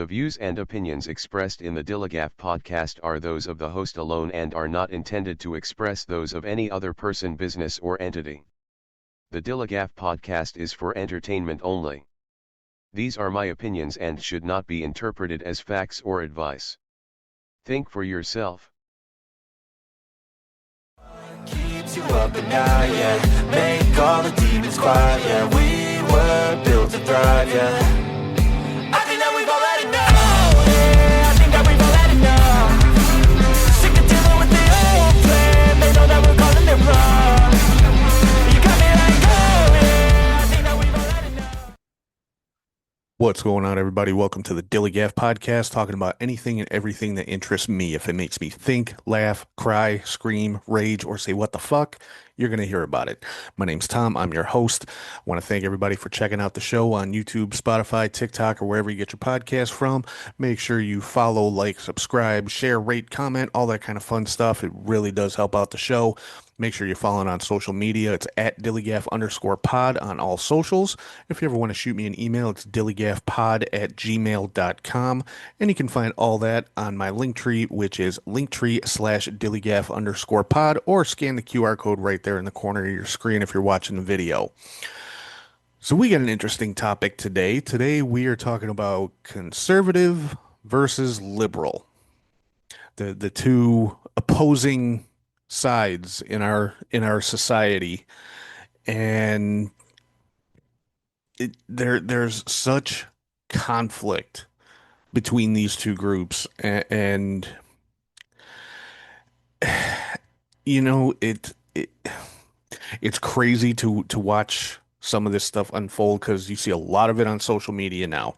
The views and opinions expressed in the DILLIGAF podcast are those of the host alone and are not intended to express those of any other person, business, or entity. The DILLIGAF podcast is for entertainment only. These are my opinions and should not be interpreted as facts or advice. Think for yourself. Keeps you up at night, yeah. Make all the demons quiet, yeah. We were built to thrive, yeah. I think that we've all had enough, yeah. I think that we've all had enough. Sick of dealing with the old plan. They know that we're calling it wrong. You got me like, oh, yeah. I think that we've all had enough. What's going on, everybody? Welcome to the DILLIGAF podcast, talking about anything and everything that interests me. If it makes me think, laugh, cry, scream, rage, or say what the fuck, you're going to hear about it. My name's Tom. I'm your host. I want to thank everybody for checking out the show on YouTube, Spotify, TikTok, or wherever you get your podcast from. Make sure you follow, like, subscribe, share, rate, comment, all that kind of fun stuff. It really does help out the show. Make sure you're following on social media. It's at DILLIGAF_pod on all socials. If you ever want to shoot me an email, it's DILLIGAFpod@gmail.com. And you can find all that on my Linktree, which is Linktree/DILLIGAF_pod, or scan the QR code right there in the corner of your screen if you're watching the video. So we got an interesting topic today. Today we are talking about conservative versus liberal. The two opposing sides in our society, and there's such conflict between these two groups, and you know it's crazy to watch some of this stuff unfold, because you see a lot of it on social media now.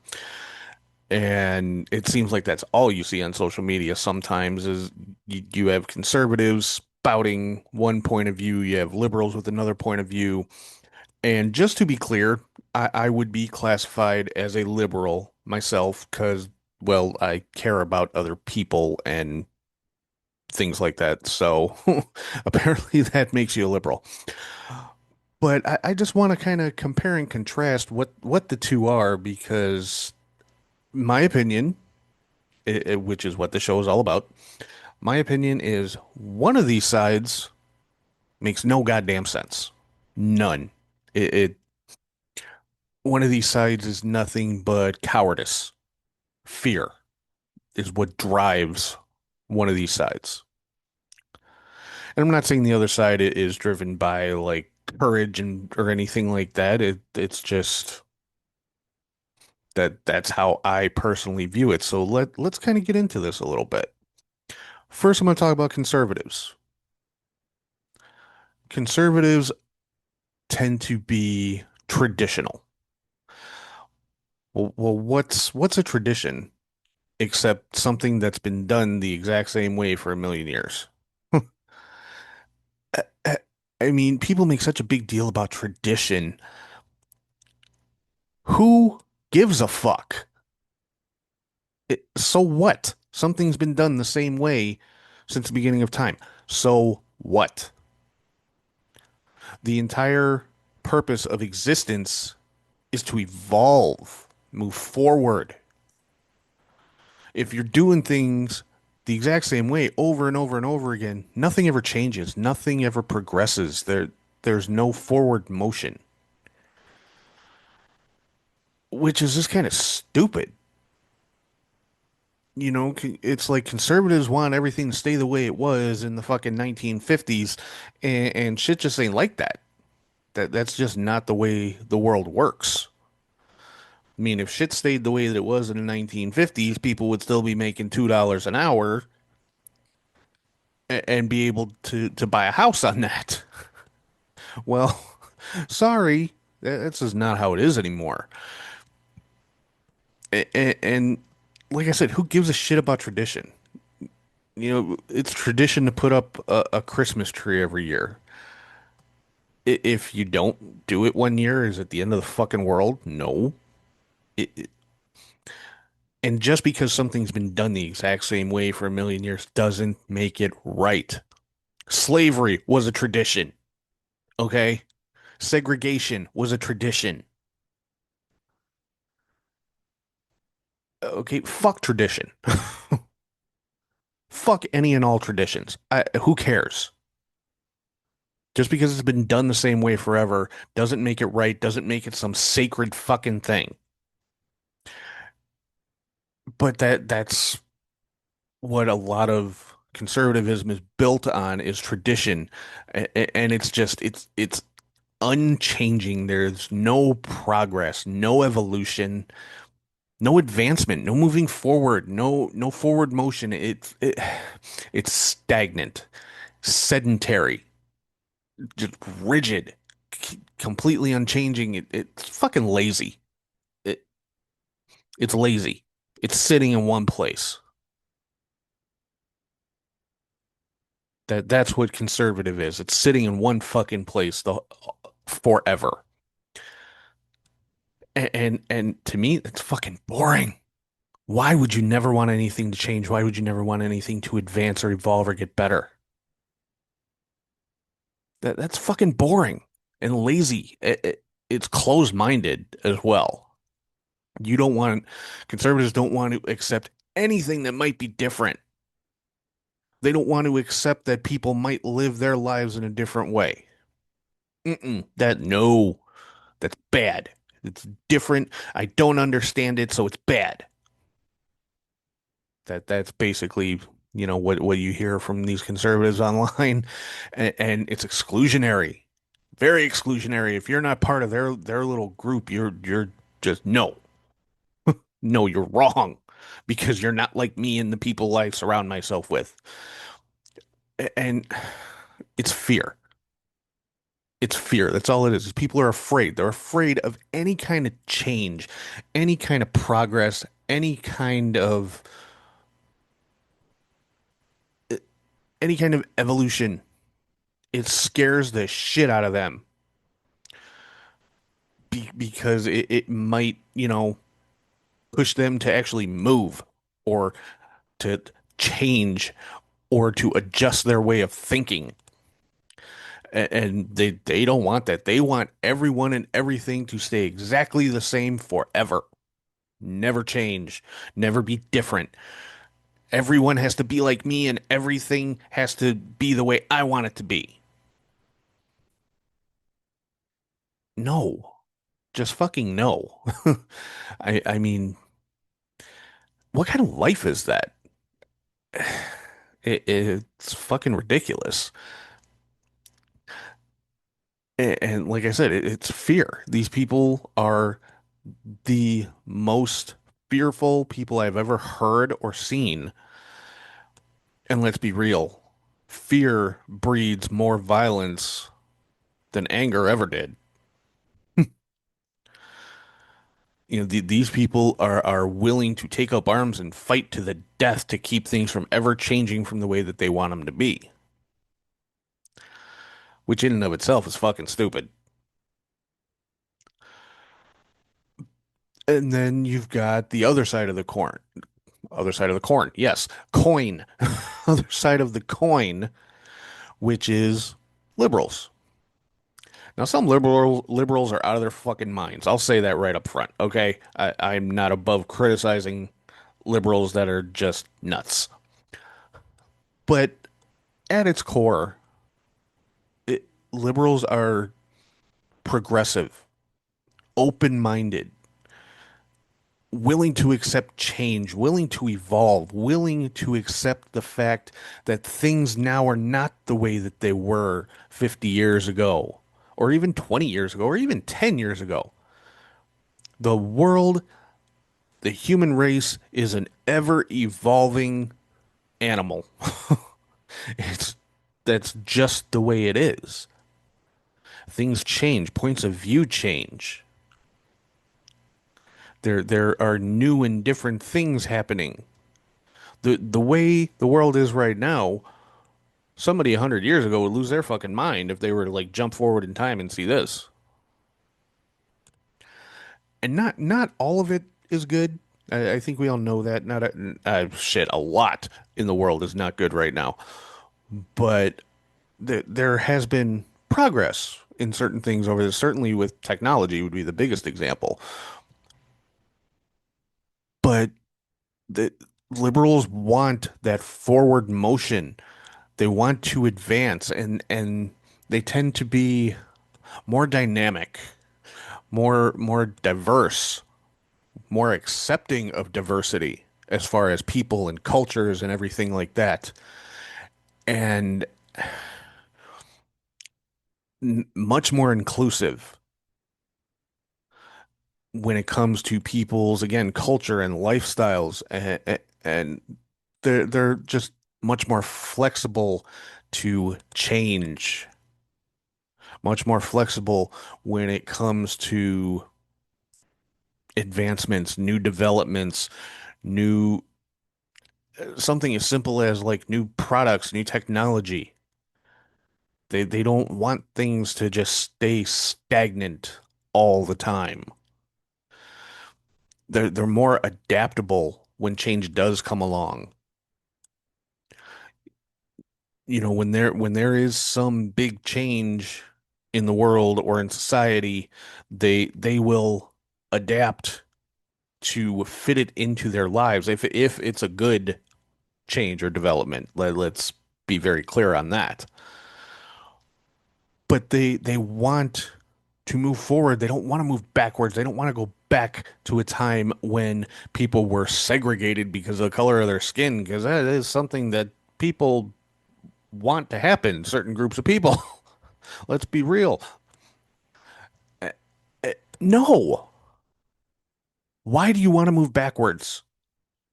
And it seems like that's all you see on social media sometimes is you have conservatives spouting one point of view, you have liberals with another point of view. And just to be clear, I would be classified as a liberal myself because, well, I care about other people and things like that. So apparently that makes you a liberal. But I just want to kind of compare and contrast what the two are, because my opinion, which is what the show is all about, my opinion is one of these sides makes no goddamn sense. None. One of these sides is nothing but cowardice. Fear is what drives one of these sides. And I'm not saying the other side is driven by like courage or anything like that. It's just that's how I personally view it. So let's kind of get into this a little bit. First, I'm going to talk about conservatives. Conservatives tend to be traditional. Well, what's a tradition except something that's been done the exact same way for a million years? I mean, people make such a big deal about tradition. Who gives a fuck? So what? Something's been done the same way since the beginning of time. So what? The entire purpose of existence is to evolve, move forward. If you're doing things the exact same way over and over and over again, nothing ever changes. Nothing ever progresses. There's no forward motion, which is just kind of stupid. You know, it's like conservatives want everything to stay the way it was in the fucking 1950s, and shit just ain't like that. That's just not the way the world works. I mean, if shit stayed the way that it was in the 1950s, people would still be making $2 an hour and be able to buy a house on that. Well, sorry, that's just not how it is anymore. And like I said, who gives a shit about tradition? You know, it's tradition to put up a Christmas tree every year. If you don't do it one year, is it the end of the fucking world? No. And just because something's been done the exact same way for a million years doesn't make it right. Slavery was a tradition, okay? Segregation was a tradition. Okay, fuck tradition. Fuck any and all traditions. Who cares? Just because it's been done the same way forever doesn't make it right, doesn't make it some sacred fucking thing. But that's what a lot of conservatism is built on is tradition. And it's unchanging. There's no progress, no evolution, no advancement, no moving forward, no forward motion. It's stagnant, sedentary, just rigid, completely unchanging. It's fucking lazy. It it's lazy. It's sitting in one place. That's what conservative is. It's sitting in one fucking place the forever. And to me, it's fucking boring. Why would you never want anything to change? Why would you never want anything to advance or evolve or get better? That's fucking boring and lazy. It's closed-minded as well. You don't want conservatives don't want to accept anything that might be different. They don't want to accept that people might live their lives in a different way. No, that's bad. It's different. I don't understand it, so it's bad. That's basically, what you hear from these conservatives online, and it's exclusionary, very exclusionary. If you're not part of their little group, you're just no, no, you're wrong because you're not like me and the people I surround myself with. And it's fear. It's fear. That's all it is. People are afraid. They're afraid of any kind of change, any kind of progress, any kind of evolution. It scares the shit out of them because it might, push them to actually move or to change or to adjust their way of thinking. And they don't want that. They want everyone and everything to stay exactly the same forever. Never change, never be different. Everyone has to be like me and everything has to be the way I want it to be. No, just fucking no. I mean, what kind of life is that? It's fucking ridiculous. And like I said, it's fear. These people are the most fearful people I've ever heard or seen. And let's be real, fear breeds more violence than anger ever did. These people are willing to take up arms and fight to the death to keep things from ever changing from the way that they want them to be, which in and of itself is fucking stupid. And then you've got the other side of the coin. Other side of the corn. Yes, coin. Other side of the coin, which is liberals. Now, some liberals are out of their fucking minds. I'll say that right up front. Okay, I'm not above criticizing liberals that are just nuts. But at its core, liberals are progressive, open-minded, willing to accept change, willing to evolve, willing to accept the fact that things now are not the way that they were 50 years ago, or even 20 years ago, or even 10 years ago. The world, the human race, is an ever evolving animal. It's That's just the way it is. Things change, points of view change. There are new and different things happening. The way the world is right now, somebody 100 years ago would lose their fucking mind if they were to like jump forward in time and see this. And not all of it is good. I think we all know that. Not shit, a lot in the world is not good right now. But there has been progress in certain things over this. Certainly with technology would be the biggest example. But The liberals want that forward motion. They want to advance, and they tend to be more dynamic, more diverse, more accepting of diversity as far as people and cultures and everything like that, and much more inclusive when it comes to people's, again, culture and lifestyles, and they're just much more flexible to change, much more flexible when it comes to advancements, new developments, new something as simple as like new products, new technology. They don't want things to just stay stagnant all the time. They're more adaptable when change does come along. You know, when there is some big change in the world or in society, they will adapt to fit it into their lives if it's a good change or development. Let's be very clear on that. But they want to move forward. They don't want to move backwards. They don't want to go back to a time when people were segregated because of the color of their skin, because that is something that people want to happen, certain groups of people. Let's be real. No. Why do you want to move backwards?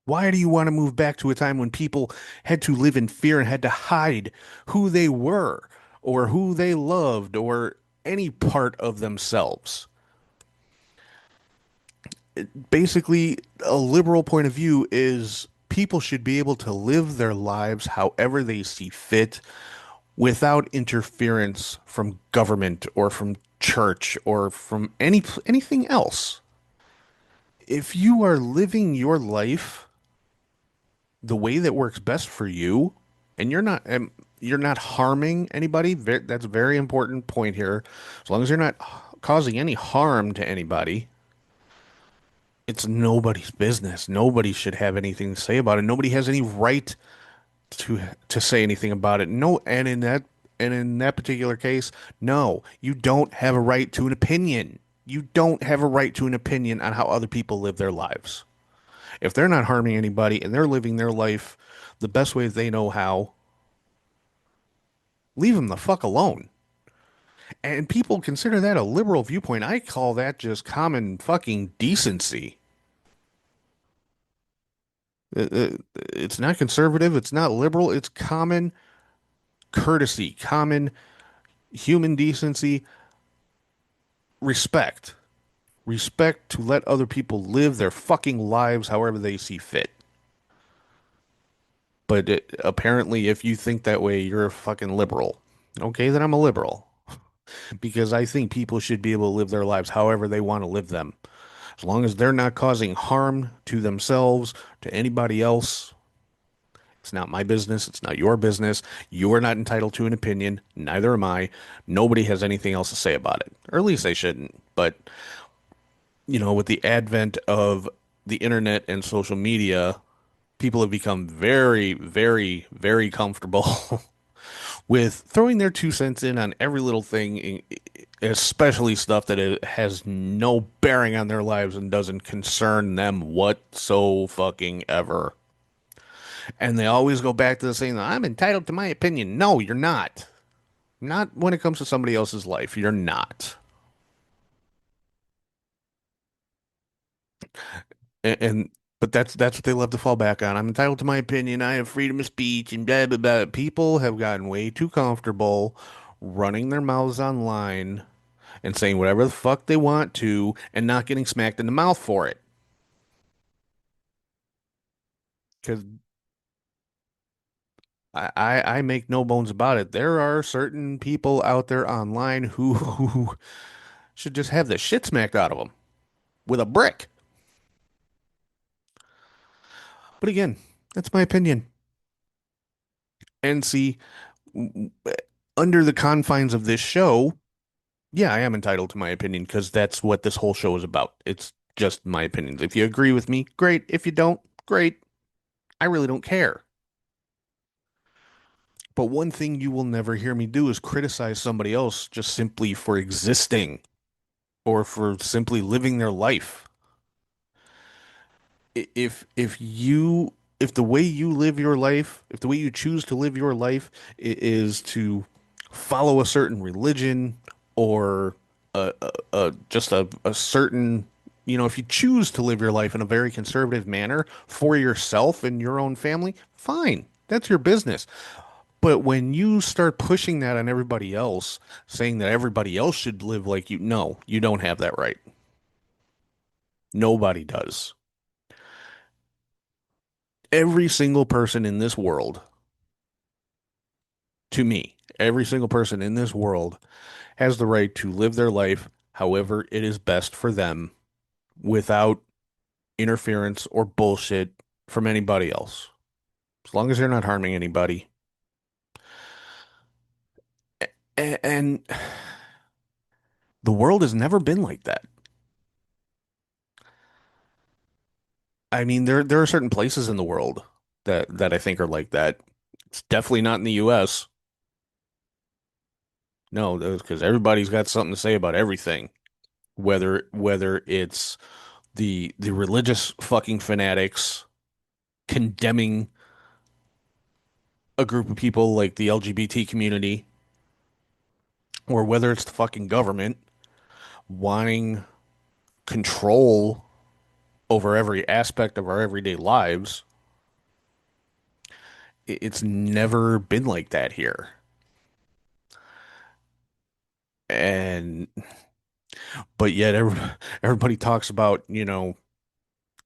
Why do you want to move back to a time when people had to live in fear and had to hide who they were or who they loved or any part of themselves? Basically, a liberal point of view is people should be able to live their lives however they see fit without interference from government or from church or from anything else. If you are living your life the way that works best for you, and you're not harming anybody, that's a very important point here. As long as you're not causing any harm to anybody, it's nobody's business. Nobody should have anything to say about it. Nobody has any right to say anything about it. No, and in that particular case, no, you don't have a right to an opinion. You don't have a right to an opinion on how other people live their lives. If they're not harming anybody and they're living their life the best way they know how, leave them the fuck alone. And people consider that a liberal viewpoint. I call that just common fucking decency. It's not conservative. It's not liberal. It's common courtesy, common human decency, respect. Respect to let other people live their fucking lives however they see fit. But apparently, if you think that way, you're a fucking liberal. Okay, then I'm a liberal because I think people should be able to live their lives however they want to live them. As long as they're not causing harm to themselves, to anybody else, it's not my business. It's not your business. You are not entitled to an opinion. Neither am I. Nobody has anything else to say about it, or at least they shouldn't. But, with the advent of the internet and social media, people have become very, very, very comfortable with throwing their 2 cents in on every little thing, especially stuff that has no bearing on their lives and doesn't concern them whatso fucking ever. And they always go back to the saying, I'm entitled to my opinion. No, you're not. Not when it comes to somebody else's life. You're not. And but that's what they love to fall back on. I'm entitled to my opinion. I have freedom of speech and blah blah blah. People have gotten way too comfortable running their mouths online and saying whatever the fuck they want to and not getting smacked in the mouth for it. Because I make no bones about it. There are certain people out there online who should just have the shit smacked out of them with a brick. But again, that's my opinion. And see, under the confines of this show, yeah, I am entitled to my opinion because that's what this whole show is about. It's just my opinions. If you agree with me, great. If you don't, great. I really don't care. But one thing you will never hear me do is criticize somebody else just simply for existing or for simply living their life. If the way you live your life, if the way you choose to live your life is to follow a certain religion or just a certain, if you choose to live your life in a very conservative manner for yourself and your own family, fine. That's your business. But when you start pushing that on everybody else, saying that everybody else should live like you, no, you don't have that right. Nobody does. Every single person in this world, to me, every single person in this world has the right to live their life however it is best for them without interference or bullshit from anybody else. As long as they're not harming anybody. And the world has never been like that. I mean, there are certain places in the world that I think are like that. It's definitely not in the US. No, because everybody's got something to say about everything. Whether it's the religious fucking fanatics condemning a group of people like the LGBT community, or whether it's the fucking government wanting control over every aspect of our everyday lives. It's never been like that here. And but yet everybody talks about,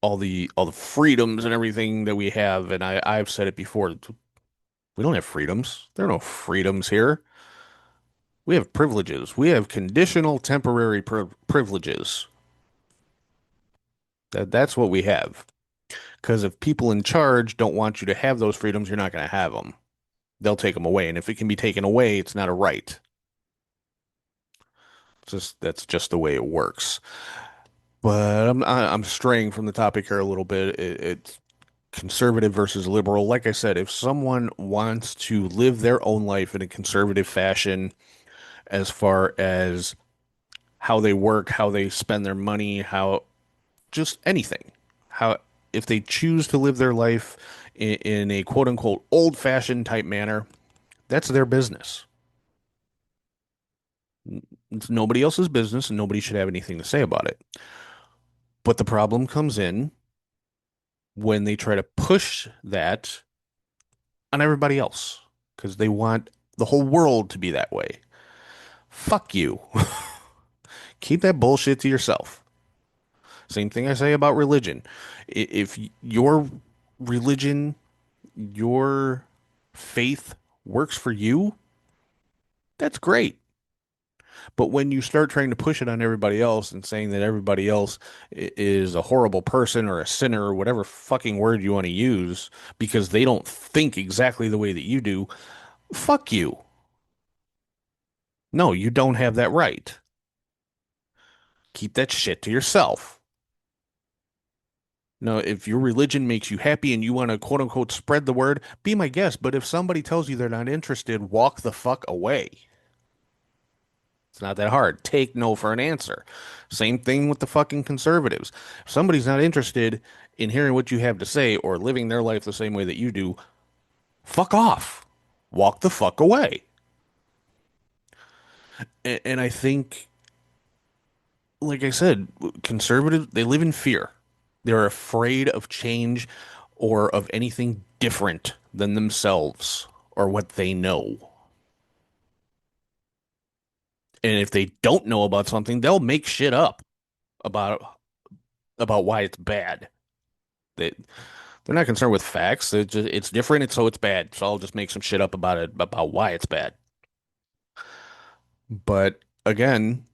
all the freedoms and everything that we have, and I've said it before. We don't have freedoms. There are no freedoms here. We have privileges. We have conditional temporary privileges. That's what we have. Because if people in charge don't want you to have those freedoms, you're not going to have them. They'll take them away, and if it can be taken away, it's not a right. That's just the way it works. But I'm straying from the topic here a little bit. It's conservative versus liberal. Like I said, if someone wants to live their own life in a conservative fashion, as far as how they work, how they spend their money, how just anything, how if they choose to live their life in a quote unquote old fashioned type manner, that's their business. It's nobody else's business and nobody should have anything to say about it. But the problem comes in when they try to push that on everybody else because they want the whole world to be that way. Fuck you. Keep that bullshit to yourself. Same thing I say about religion. If your religion, your faith works for you, that's great. But when you start trying to push it on everybody else and saying that everybody else is a horrible person or a sinner or whatever fucking word you want to use because they don't think exactly the way that you do, fuck you. No, you don't have that right. Keep that shit to yourself. No, if your religion makes you happy and you want to quote unquote spread the word, be my guest. But if somebody tells you they're not interested, walk the fuck away. It's not that hard. Take no for an answer. Same thing with the fucking conservatives. If somebody's not interested in hearing what you have to say or living their life the same way that you do, fuck off. Walk the fuck away. And I think, like I said, conservatives, they live in fear. They're afraid of change or of anything different than themselves or what they know. And if they don't know about something, they'll make shit up about why it's bad. They they're not concerned with facts. It's different, so it's bad. So I'll just make some shit up about it about why it's bad. But again,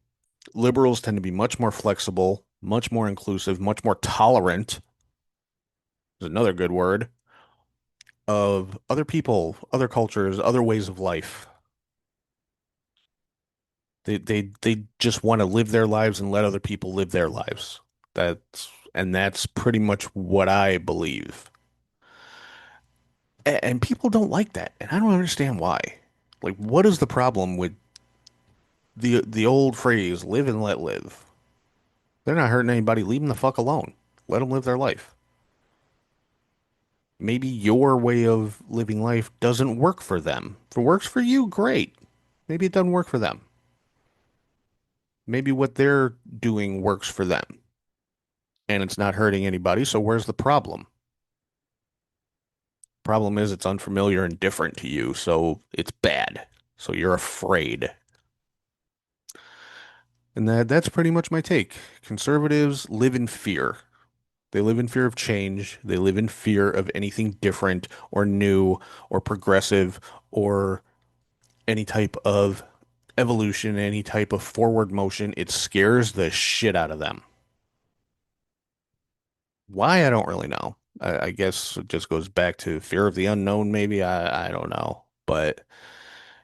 liberals tend to be much more flexible, much more inclusive, much more tolerant, is another good word, of other people, other cultures, other ways of life. They just want to live their lives and let other people live their lives. That's pretty much what I believe. And people don't like that, and I don't understand why. Like, what is the problem with the old phrase, live and let live? They're not hurting anybody. Leave them the fuck alone. Let them live their life. Maybe your way of living life doesn't work for them. If it works for you, great. Maybe it doesn't work for them. Maybe what they're doing works for them and it's not hurting anybody. So where's the problem? Problem is it's unfamiliar and different to you, so it's bad. So you're afraid. And that's pretty much my take. Conservatives live in fear. They live in fear of change. They live in fear of anything different or new or progressive or any type of evolution, any type of forward motion. It scares the shit out of them. Why, I don't really know. I guess it just goes back to fear of the unknown, maybe. I don't know. But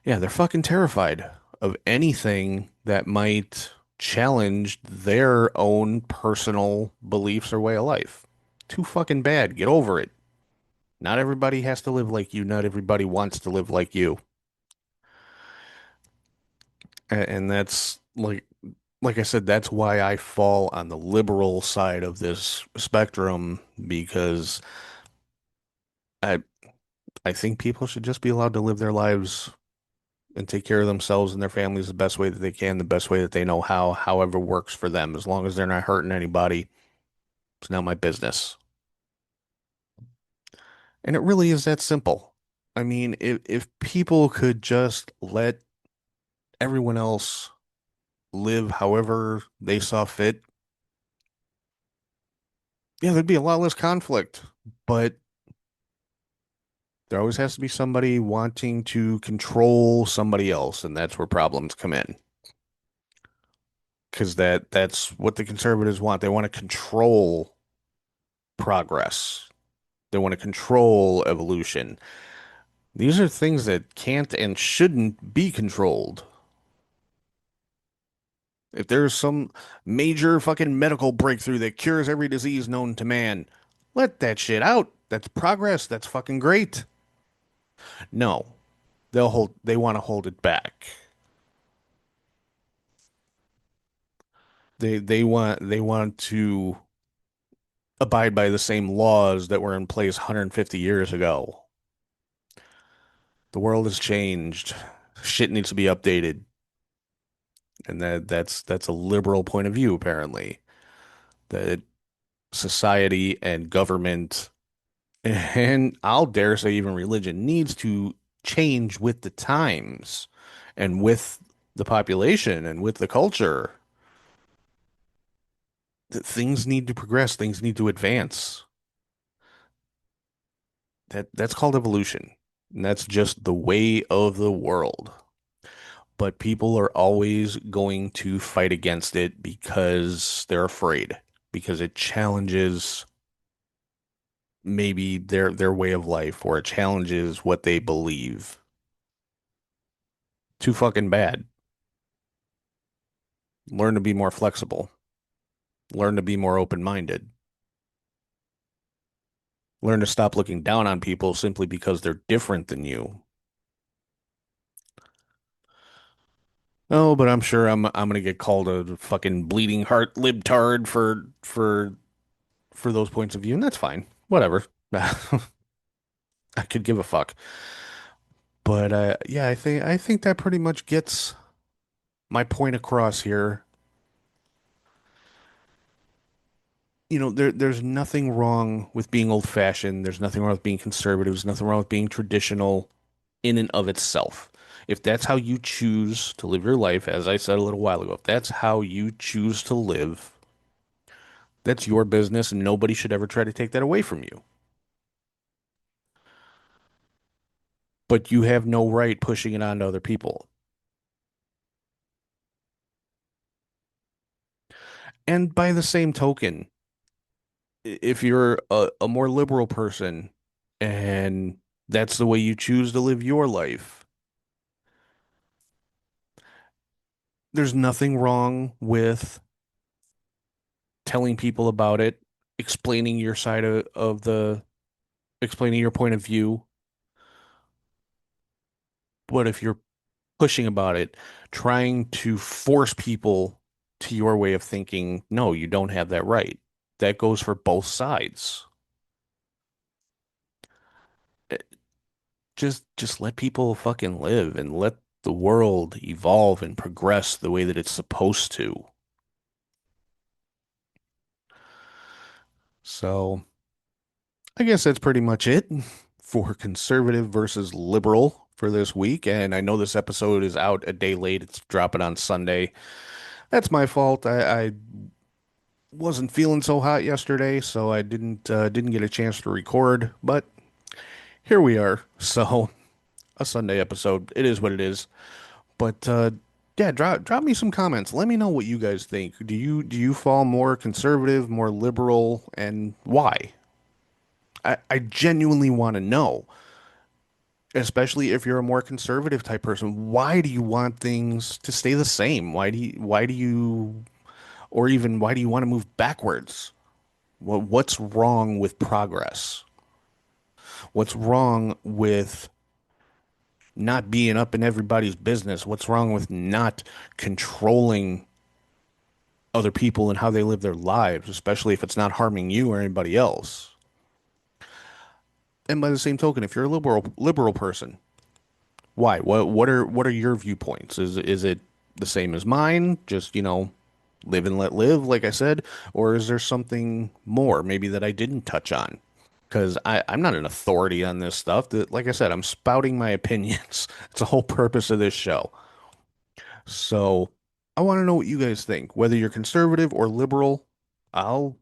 yeah, they're fucking terrified of anything that might challenge their own personal beliefs or way of life. Too fucking bad. Get over it. Not everybody has to live like you. Not everybody wants to live like you. And that's like I said, that's why I fall on the liberal side of this spectrum because I I think people should just be allowed to live their lives and take care of themselves and their families the best way that they can, the best way that they know how, however works for them. As long as they're not hurting anybody, it's not my business. And it really is that simple. I mean, if people could just let everyone else live however they saw fit, yeah, there'd be a lot less conflict. But there always has to be somebody wanting to control somebody else, and that's where problems come in. Because that's what the conservatives want. They want to control progress. They want to control evolution. These are things that can't and shouldn't be controlled. If there's some major fucking medical breakthrough that cures every disease known to man, let that shit out. That's progress. That's fucking great. No, they want to hold it back. They want to abide by the same laws that were in place 150 years ago. The world has changed. Shit needs to be updated. And that's a liberal point of view, apparently. That society and government, and I'll dare say even religion, needs to change with the times and with the population and with the culture. That things need to progress, things need to advance. That's called evolution. And that's just the way of the world. But people are always going to fight against it because they're afraid, because it challenges maybe their way of life or it challenges what they believe. Too fucking bad. Learn to be more flexible. Learn to be more open-minded. Learn to stop looking down on people simply because they're different than you. Oh, but I'm sure I'm gonna get called a fucking bleeding heart libtard for those points of view, and that's fine. Whatever. I could give a fuck. But yeah, I think that pretty much gets my point across here. There's nothing wrong with being old-fashioned. There's nothing wrong with being conservative. There's nothing wrong with being traditional in and of itself. If that's how you choose to live your life, as I said a little while ago, if that's how you choose to live, that's your business, and nobody should ever try to take that away from you. But you have no right pushing it on to other people. And by the same token, if you're a more liberal person and that's the way you choose to live your life, there's nothing wrong with telling people about it, explaining your side explaining your point of view. But if you're pushing about it, trying to force people to your way of thinking, no, you don't have that right. That goes for both sides. Eh, just let people fucking live and let the world evolve and progress the way that it's supposed to. So, I guess that's pretty much it for conservative versus liberal for this week. And I know this episode is out a day late. It's dropping on Sunday. That's my fault. I wasn't feeling so hot yesterday, so I didn't get a chance to record. But here we are. So a Sunday episode. It is what it is. But yeah, drop me some comments. Let me know what you guys think. Do you fall more conservative, more liberal, and why? I genuinely want to know, especially if you're a more conservative type person. Why do you want things to stay the same? Or even why do you want to move backwards? What's wrong with progress? What's wrong with not being up in everybody's business? What's wrong with not controlling other people and how they live their lives, especially if it's not harming you or anybody else? And by the same token, if you're a liberal person, why? What are your viewpoints? Is it the same as mine? Just, live and let live, like I said, or is there something more maybe that I didn't touch on? Because I'm not an authority on this stuff. That, like I said, I'm spouting my opinions. It's the whole purpose of this show. So I want to know what you guys think. Whether you're conservative or liberal, I'll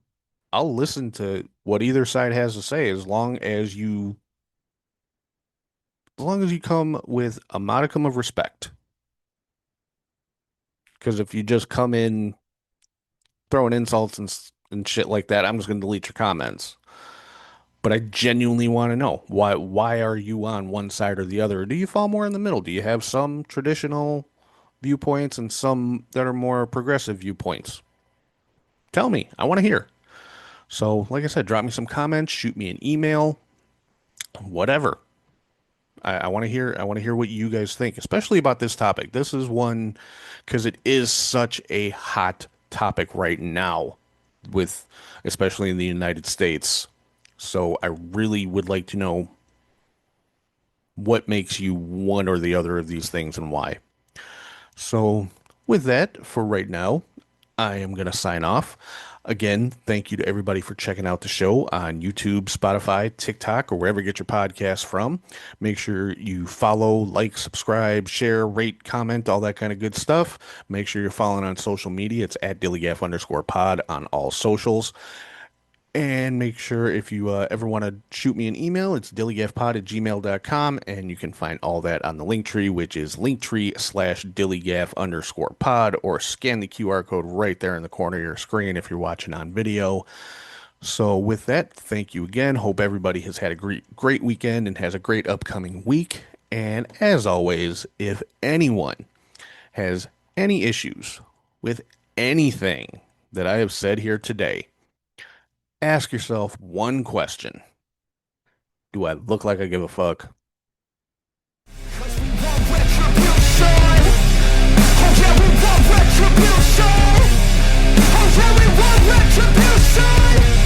I'll listen to what either side has to say as long as you come with a modicum of respect. Because if you just come in throwing insults and shit like that, I'm just going to delete your comments. But I genuinely want to know why are you on one side or the other? Or do you fall more in the middle? Do you have some traditional viewpoints and some that are more progressive viewpoints? Tell me. I want to hear. So, like I said, drop me some comments, shoot me an email, whatever. I want to hear. I want to hear what you guys think, especially about this topic. This is one because it is such a hot topic right now, with especially in the United States. So I really would like to know what makes you one or the other of these things and why. So with that, for right now, I am going to sign off. Again, thank you to everybody for checking out the show on YouTube, Spotify, TikTok, or wherever you get your podcasts from. Make sure you follow, like, subscribe, share, rate, comment, all that kind of good stuff. Make sure you're following on social media. It's at DILLIGAF_pod on all socials. And make sure if you ever want to shoot me an email, it's dilligafpod@gmail.com, and you can find all that on the link tree, which is linktree/dilligaf_pod, or scan the QR code right there in the corner of your screen if you're watching on video. So with that, thank you again. Hope everybody has had a great weekend and has a great upcoming week. And as always, if anyone has any issues with anything that I have said here today, ask yourself one question. Do I look like I give a fuck? 'Cause we want retribution. Oh yeah, we want retribution. Oh yeah, we want retribution.